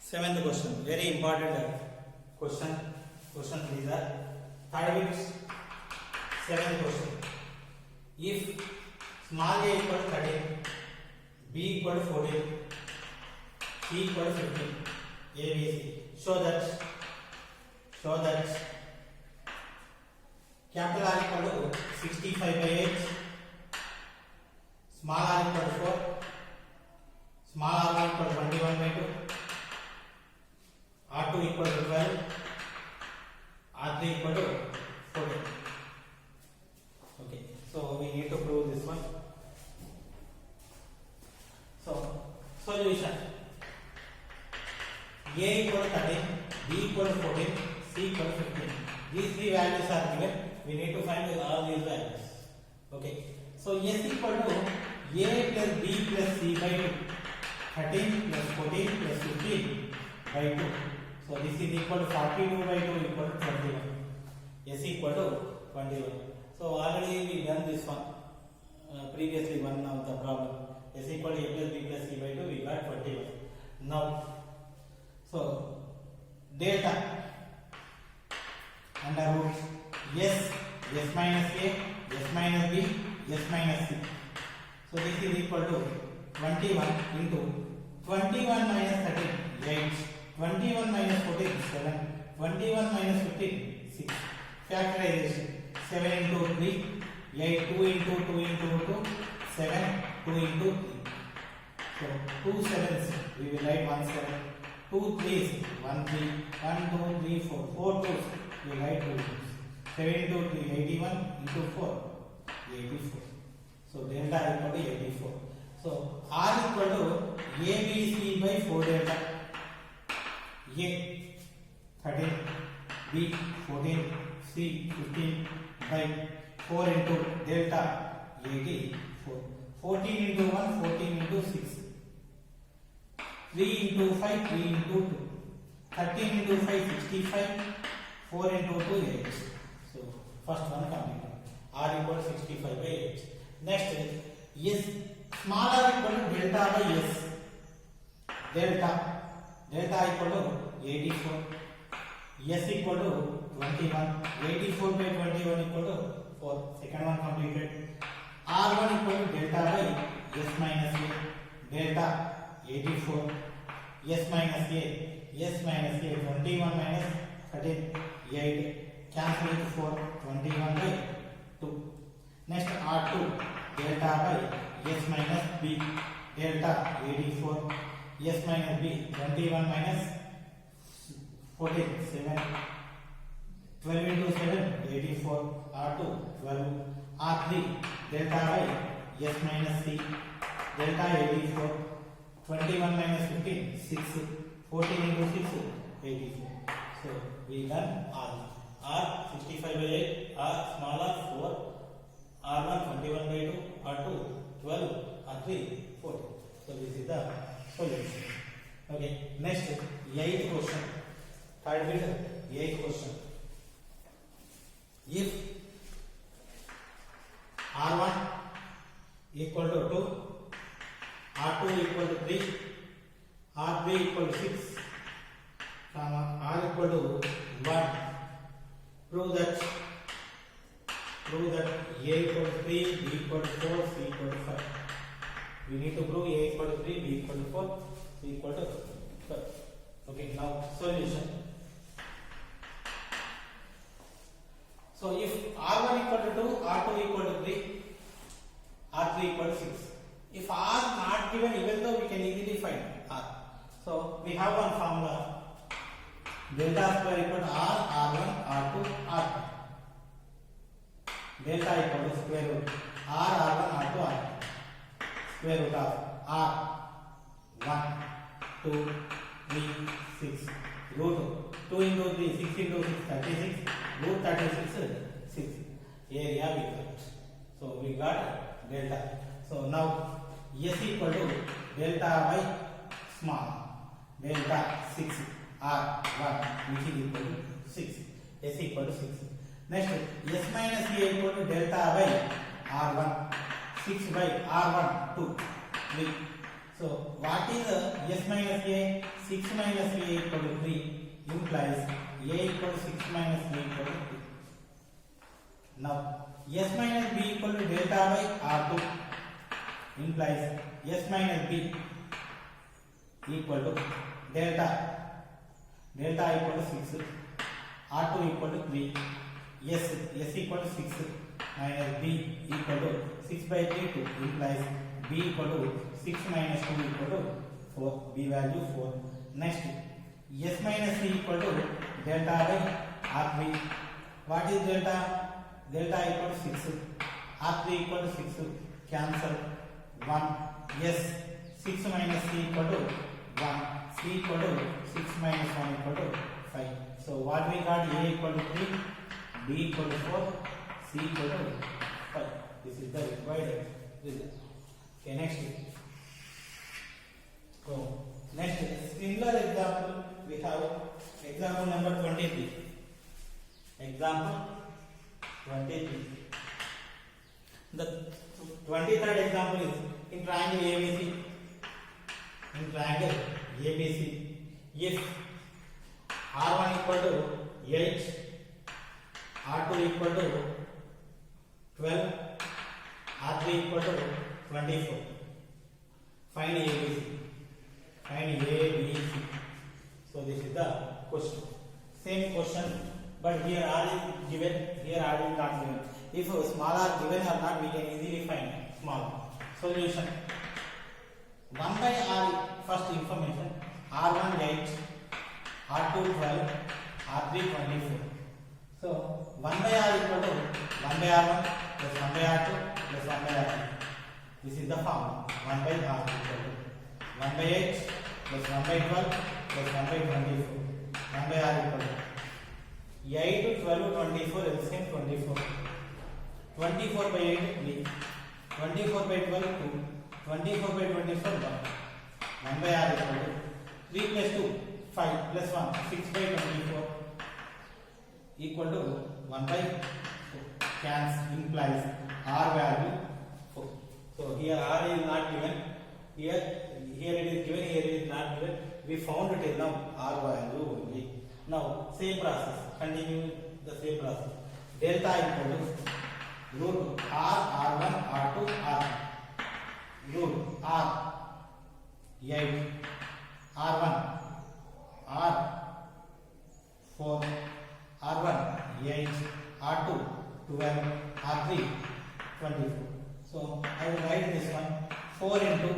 Seventh question, very important question. Question these are third week's seventh question. If small a equal to 13, b equal to 14, c equal to 15, a, b, c. Show that capital R equal to 65 by 8, small r equal to 4, small r1 equal to 21 by 2, R2 equal to 12, R3 equal to 14. Okay, so we need to prove this one. So, solution. A equal to 13, B equal to 14, C equal to 15. These three values are given. We need to find all these values. Okay, so S equal to A plus B plus C by 2. 13 plus 14 plus 15 by 2. So this is equal to 42 by 2 equal to 21. S equal to 21. So already we done this one. Previously one of the problem. S equal to A plus B plus C by 2, we got 21. Now, so delta under root S minus A, S minus B, S minus C. So this is equal to 21 into 21 minus 13, 8. 21 minus 14, 7. 21 minus 15, 6. Factorization. 7 into 3, 8. 2 into 2 into 2, 7. 2 into 3. So 2 sevens, we will write 1 7. 2 threes, 1 3. 1 2 3 4. 4 twos, we will write 2 twos. 7 into 3, 81 into 4, 84. So delta equal to 84. So R equal to ABC by 4 delta. A 13, B 14, C 15 by 4 into delta 84. 14 into 1, 14 into 6. 3 into 5, 3 into 2. 13 into 5, 65. 4 into 2, 8. So first one completed. R equal to 65 by 8. Next is S small r equal to delta by S. Delta equal to 84. S equal to 21. 84 by 21 equal to 4. Second one completed. R1 equal to delta by S minus A. Delta 84. S minus A. 21 minus 13. 8. Cancel it 4. 21 by 2. Next R2 delta by S minus B. Delta 84. S minus B. 21 minus 14, 7. 12 into 7, 84. R2, 12. R3, delta by S minus C. Delta 84. 21 minus 15, 6. 14 into 6, 84. So, we done R. R 65 by 8. R small r 4. R1 21 by 2. R2 12. R3 14. So, this is the solution. Okay, next 8th question. Third bit, 8th question. If R1 equal to 2, R2 equal to 3, R3 equal to 6, R equal to 1, prove that A equal to 3, B equal to 4, C equal to 5. We need to prove A equal to 3, B equal to 4, C equal to 5. Okay, now solution. So if R1 equal to 2, R2 equal to 3, R3 equal to 6. If R not given, even though we can easily find R. So we have one formula. Delta square equal to R, R1, R2, R2. Delta equal to square root R, R1, R2, R2. Square root of R 1, 2, 3, 6. Root 2 into 3, 6 into 6, 36. Root 36, 6. Area we got. So we got delta. So now S equal to delta by small. Delta 6 R 1 which is equal to 6. S equal to 6. Next S minus A equal to delta by R1. 6 by R1 2. 3. So what is s minus a? 6 minus a equal to 3 implies a equal to 6 minus a equal to 3. Now s minus b equal to delta by r2 implies s minus b equal to delta equal to 6, r2 equal to 3, s equal to 6 minus b equal to 6 by 3 2 implies b equal to 6 minus 2 equal to 4, b value 4. Next s minus c equal to delta by r3. What is delta? Delta equal to 6, r3 equal to 6, cancel 1, s 6 minus c equal to 1, c equal to 6 minus 1 equal to 5. So what we got? A equal to 3, b equal to 4, c equal to 5. This is the required result. Okay, next. So next similar example we have example number 23. Example 23. The 23rd example is in triangle ABC. In triangle ABC, if R1 equal to 8, R2 equal to 12, R3 equal to 24. Find ABC. Find ABC. So this is the question. Same question, but here R is given, here R is not given. If small r given or not, we can easily find small. Solution. 1 by r, first information, R1 8, R2 12, R3 24. So 1 by r equal to 1 by r1 plus 1 by r2 plus 1 by r3. This is the formula. 1 by r equal to 1 by 8 plus 1 by 12 plus 1 by 24. 1 by r equal to 8, 12, 24, LCM 24. 24 by 8 3, 24 by 12 2, 24 by 24 1. 1 by r equal to 3 plus 2 5 plus 1 6 by 24 equal to 1 by 4. Cancel implies r value 4. So here r is not given. Here it is given. Here it is not given. We found till now r value only. Now same process. Continue the same process. Delta equal to root r r1 r2 r. Root r 8 r1 r 4 r1 8 r2 12 r3 24. So I will write this one 4 into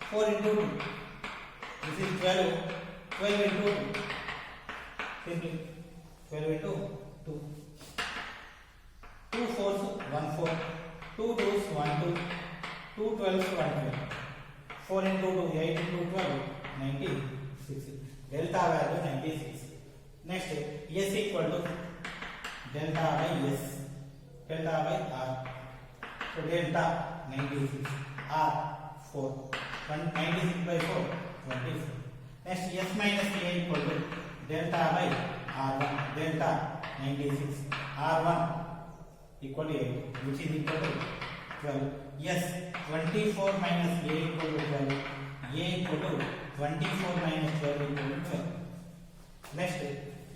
2. This is 12. 12 into 2. Simply 12 into 2. 2 fours 1 4. 2 twos 1 2. 2 12s 1 12. 4 into 2 8 into 12 96. Delta value 96. Next s equal to delta by s. Delta by r. So delta 96. R 4. 96 by 4 24. Next s minus a equal to delta by r1. Delta 96. R1 equal to 8, which is equal to 12. Yes, 24 minus a equal to 12. A equal to 24 minus 12 equal to 12. Next,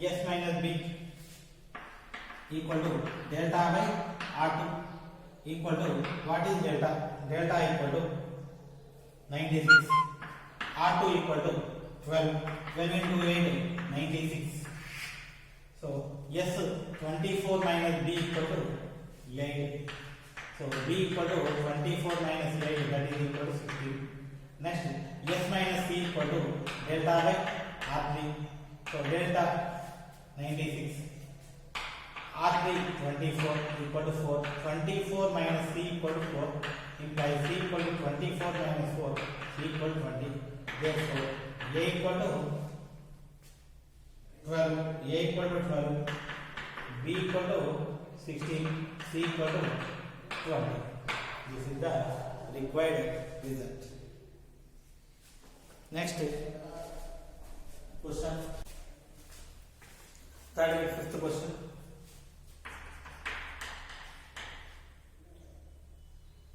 s minus b equal to delta by r2 equal to, what is delta? Delta equal to 96. R2 equal to 12. 12 into 8, 96. So, yes, 24 minus b equal to 8. So, b equal to 24 minus 8, that is equal to 16. Next, s minus c equal to delta by r3. So, delta 96. R3 24 equal to 4. 24 minus c equal to 4 implies c equal to 24 minus 4, c equal to 20. Therefore, a equal to 12, a equal to 12, b equal to 16, c equal to 20. This is the required result. Next question. Third and fifth question.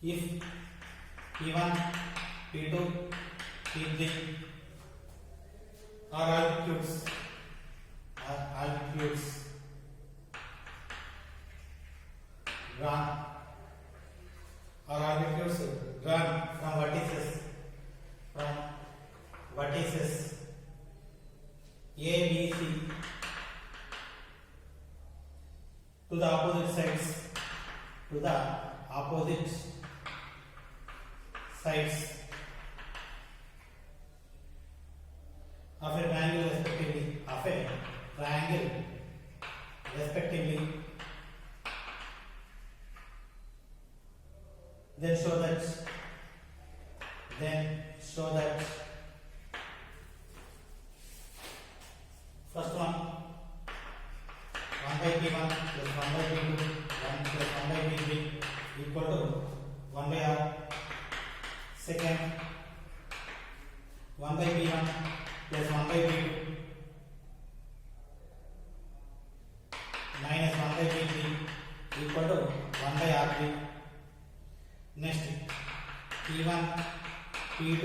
If P1, P2, P3 are altitudes. Run or altitudes run from vertices A, B, C to the opposite sides of a triangle respectively. Then show that first one 1 by P1 plus 1 by P2 1 plus 1 by P3 equal to 1 by R. Second 1 by P1 plus 1 by P2 minus 1 by P3 equal to 1 by R3. Next P1, P2,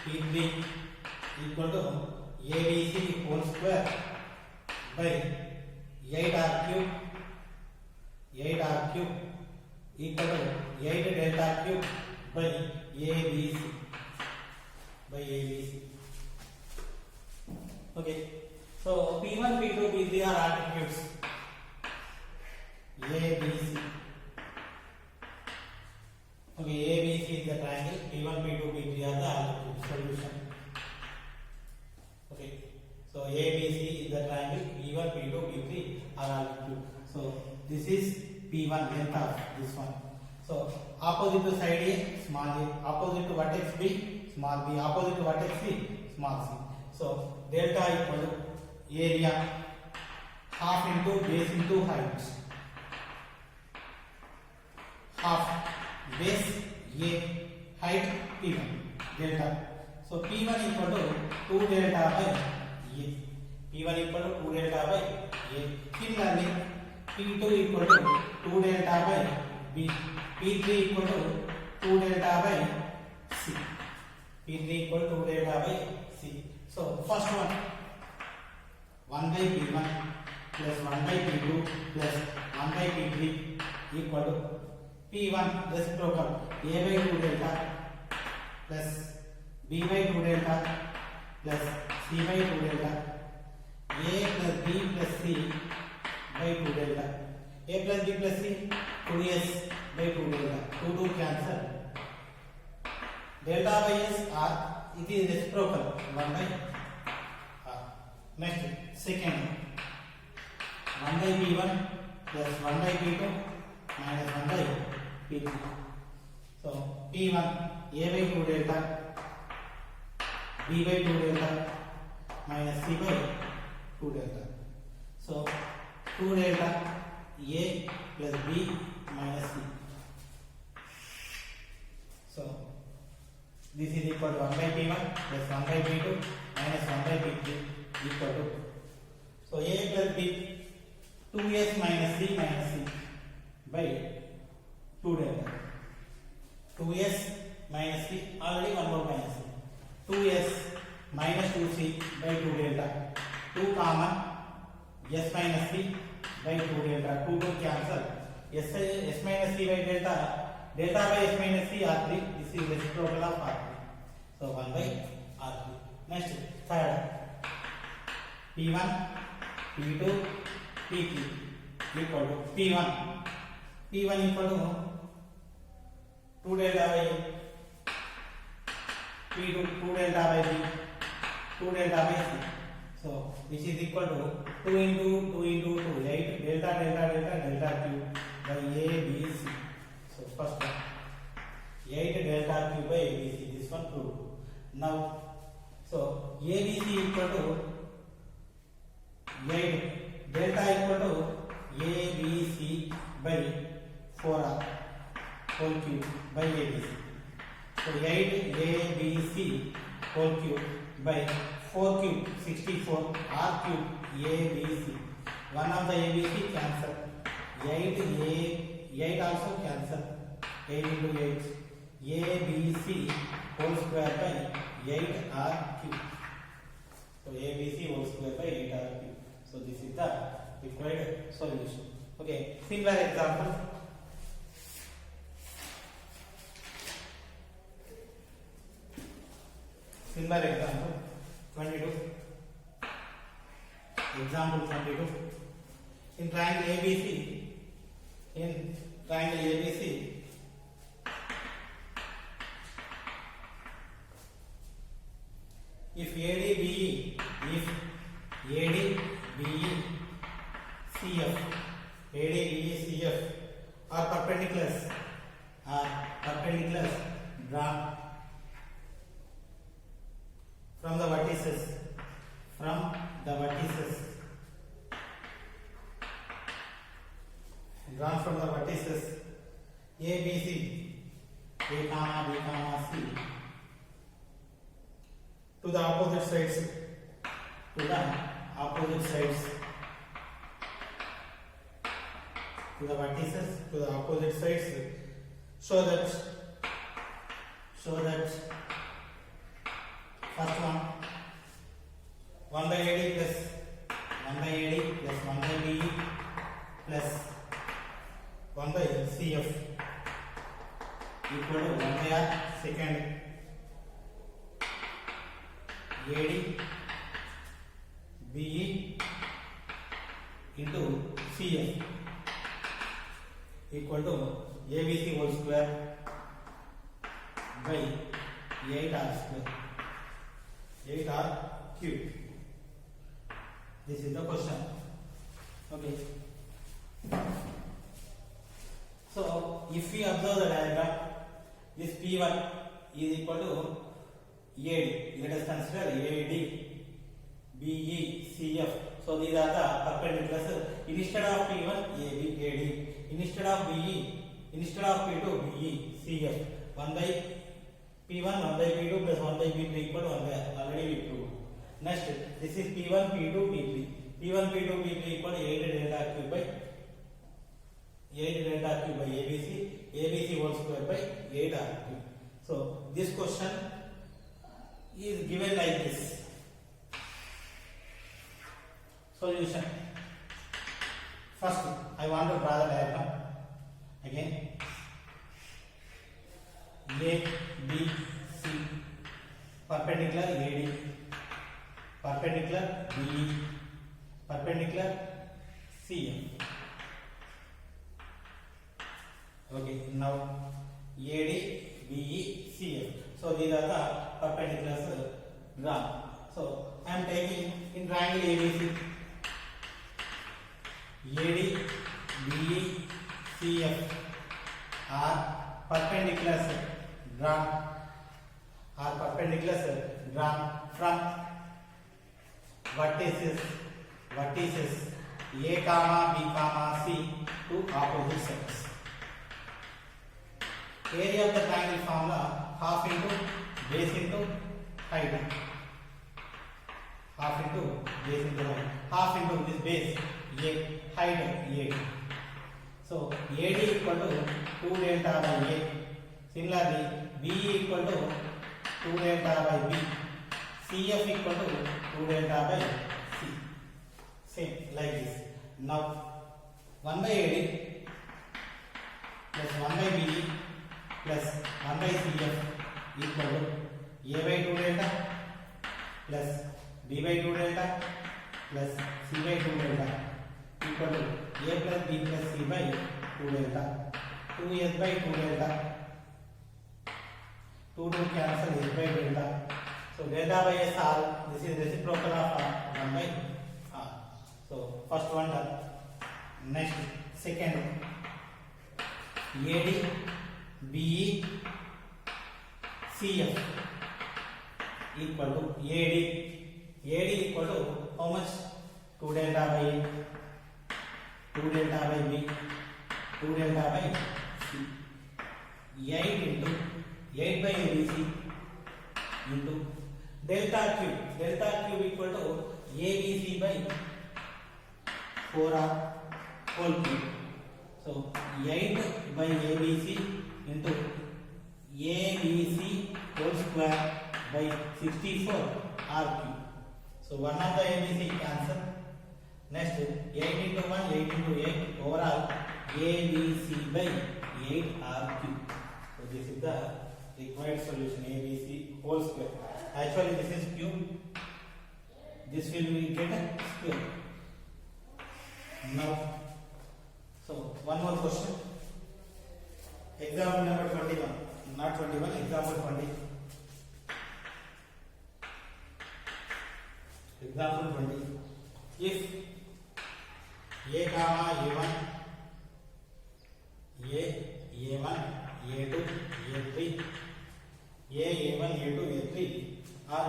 P3 equal to ABC whole square by 8R cube equal to 8 delta cube by ABC. Okay, so P1, P2, P3 are altitudes ABC. Okay, ABC is the triangle, P1, P2, P3 are the altitude. Solution. Okay, so ABC is the triangle, P1, P2, P3 are altitude. So this is P1, length of this one. So opposite to side A, small a, opposite to vertex B, small b, opposite to vertex C, small c. So delta equal to area half into base into height. Half base A, height P1, delta. So P1 equal to 2 delta by A. P1 equal to 2 delta by A. Similarly, P2 equal to 2 delta by B. P3 equal to 2 delta by C. P3 equal to 2 delta by C. So first one 1 by P1 plus 1 by P2 plus 1 by P3 equal to P1 reciprocal A by 2 delta plus B by 2 delta plus C by 2 delta A plus B plus C by 2 delta. A plus B plus C 2S by 2 delta. 2 cancel. Delta by S R, it is reciprocal 1 by R. Next, second 1 by P1 plus 1 by P2 minus 1 by P3. So P1 A by 2 delta B by 2 delta minus C by 2 delta. So 2 delta A plus B minus C. So this is equal to 1 by P1 plus 1 by P2 minus 1 by P3 equal to, so A plus B 2S minus C by 2 delta. 2S minus C, already 1 more minus C. 2S minus 2C by 2 delta. 2 common, S minus C by 2 delta. 2 cancel. S minus C by delta. Delta by S minus C R3. This is reciprocal of R3. So 1 by R3. Next, third. P1, P2, P3 equal to P1. P1 equal to 2 delta by P2, 2 delta by B, 2 delta by C. So this is equal to 2 into 2 into 2, 8 delta cube by A, B, C. So first one 8 delta cube by A, B, C. This one proved. Now, so A, B, C equal to 8 delta equal to A, B, C by 4R whole cube by A, B, C. So 8 A, B, C whole cube by 4 cube 64 R cube A, B, C. One of the A, B, C cancel. 8 also cancel. 8 into 8 A, B, C whole square by 8r cube. So ABC whole square by 8r cube. So this is the required solution. Okay, similar example. Similar example 22. Example 22. In triangle ABC, if ADBE, CF are perpendiculars, drawn from the vertices, ABC, A comma B comma C, to the opposite sides, to the vertices, to the opposite sides, so that first one 1 by AD plus 1 by BE plus 1 by CF equal to 1 by R. Second, AD BE into CF equal to ABC whole square by 8R square, 8R cube. This is the question. Okay. So if we observe the diagram, this P1 is equal to AD. Let us consider AD, BE, CF. So these are the perpendiculars. Instead of P1, AB, AD. Instead of BE, instead of P2, BE, CF. 1 by P1, 1 by P2 plus 1 by P3 equal to 1 by R. Already we proved. Next, this is P1, P2, P3. P1, P2, P3 equal to 8 delta cube by ABC. ABC whole square by 8R cube. So this question is given like this. Solution. First, I want to draw the diagram. Again, A, B, C, perpendicular AD, perpendicular BE, perpendicular CF. Okay, now AD, BE, CF. So these are the perpendiculars drawn. So I am taking in triangle ABC, AD, BE, CF are perpendiculars drawn from vertices A comma B comma C to opposite sides. Area of the triangle formula half into base into height. Half into this base A, height A. So AD equal to 2 delta by A. Similarly, BE equal to 2 delta by B. CF equal to 2 delta by C. Same like this. Now 1 by AD plus 1 by BE plus 1 by CF equal to A by 2 delta plus B by 2 delta plus C by 2 delta equal to A plus B plus C by 2 delta. 2S by 2 delta. 2 cancel S by delta. So delta by S R. This is reciprocal of 1 by R. So first one done. Next, second, AD, BE, CF equal to AD. AD equal to how much? 2 delta by A, 2 delta by B, 2 delta by C. 8 into 8 by ABC into delta cube. Delta cube equal to ABC by 4R whole cube. So 8 by ABC into ABC whole square by 64 r cube. So one of the ABC cancel. Next 8 into 1 8 into 8 overall ABC by 8 r cube. So this is the required solution ABC whole square. Actually this is cube. This will be get a square. Now, so one more question. Example number 21, not 21, example 20. Example 20. If A comma A1, A1, A2, A3, A1, A2, A3 are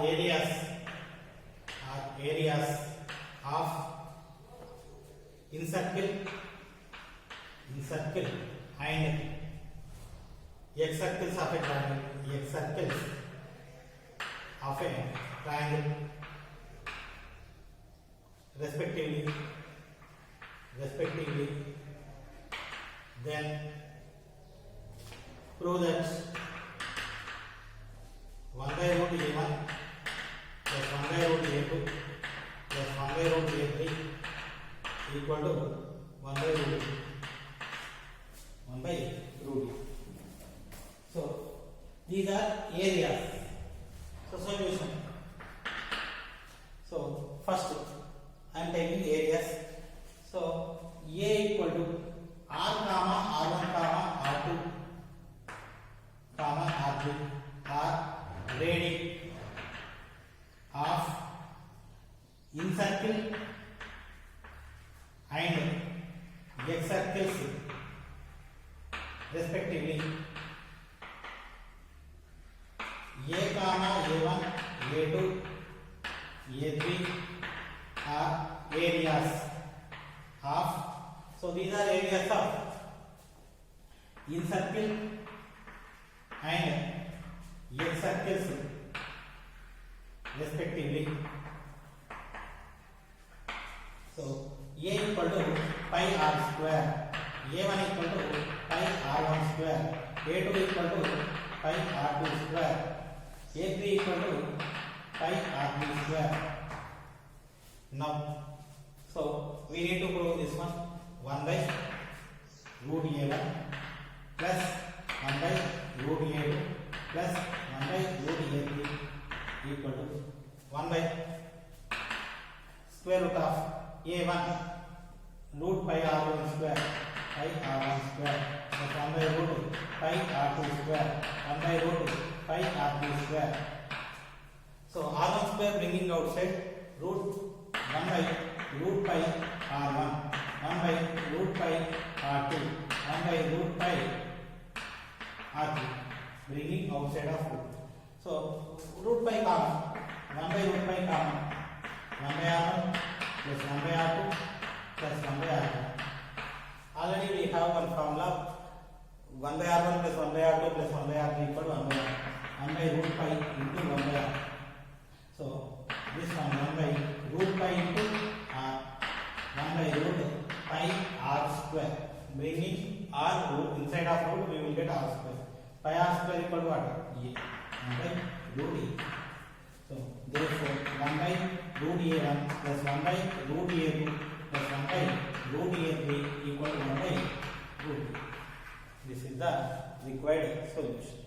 areas of in circle and x circles of a triangle respectively, then prove that 1 by root A1 plus 1 by root A2 plus 1 by root A3 equal to 1 by root A. So these are areas. So solution. So first I am taking areas. So A equal to R comma R1 comma R2 comma R3 are radius of in circle and x circles respectively. A comma A1, A2, A3 are areas of. So these are areas of in circle and x circles respectively. So A equal to pi r square, A1 equal to pi r1 square, A2 equal to pi r2 square, A3 equal to pi r3 square. Now, so we need to prove this one. 1 by root A1 plus 1 by root A2 plus 1 by root A3 equal to 1 by square root of A1 root pi r1 square plus 1 by root pi r2 square 1 by root pi r3 square. So r1 square bringing outside root 1 by root pi r1 1 by root pi r2 1 by root pi r3 bringing outside of root. So root pi comma 1 by root pi comma 1 by r1 plus 1 by r2 plus 1 by r2. Already we have one formula 1 by r1 plus 1 by r2 plus 1 by r3 equal to 1 by r. 1 by root pi into 1 by r. So this one 1 by root pi into r 1 by root pi r square, bringing r root inside of root we will get r square. Pi r square equal to what? A 1 by root a. So therefore 1 by root a1 plus 1 by root a2 plus 1 by root a3 equal to 1 by root a. This is the required solution.